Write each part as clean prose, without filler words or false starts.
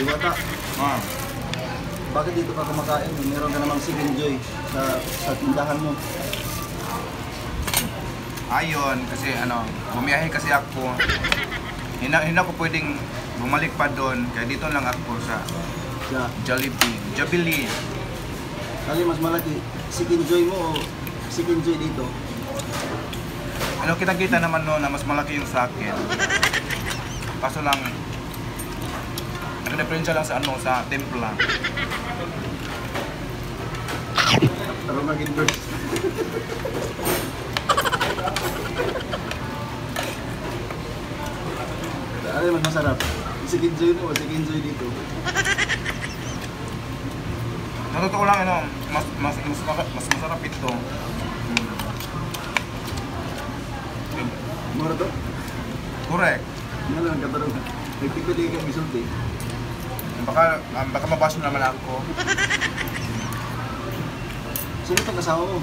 Diwata. Ah. Bakit dito ka kumakain? Meron ka namang Chicken Joy sa tindahan mo. Ayun, kasi bumiyahe kasi ako. Hindi ako pwedeng bumalik pa doon, kaya dito lang ako sa Jollibee. Kali mas malaki, Chicken Joy mo o Chicken Joy dito? Kita naman no, na mas malaki yung sa akin. Kaso lang, nag-diferensya lang sa templa. Taro maging burst. Ano mas masarap? Chicken Joy mo o Chicken Joy dito? Sa totoo lang, mas masarap ito. Mura to? Correct. Ano lang katarong? Nagpipili ka bisulti. Baka mabaso naman ako. Sino itong kasama mo?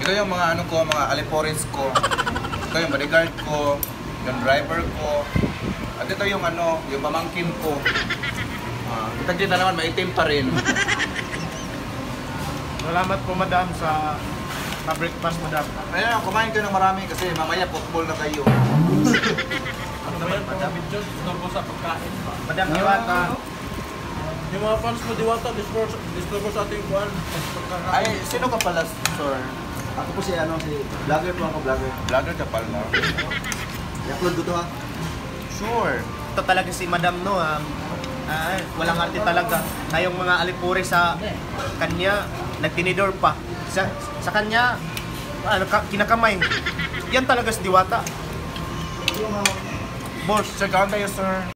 Ito yung mga mga alipores ko. Ito yung bodyguard ko, yung driver ko. At ito yung yung pamangkin ko. Kita naman, maitim pa rin. Salamat po madam sa breakfast madam. Ayun, kumain kayo ng marami kasi mamaya football na kayo. Ano ba yan madam? Gusto po sa pagkain. Madam Diwata. Yung mga fans mo Diwata, discover sa ating kuwan. Ay, sino ka pala, sir? Ako po si vlogger po ako, vlogger. Vlogger ka pala. I-upload ko to ha. Sure. Ito talaga si Madam no, walang arte talaga. Tayong mga alipuri sa kanya, nagtinidor pa. Sa kanya, kinakamay. Yan talaga si Diwata. Boss, check out tayo, sir.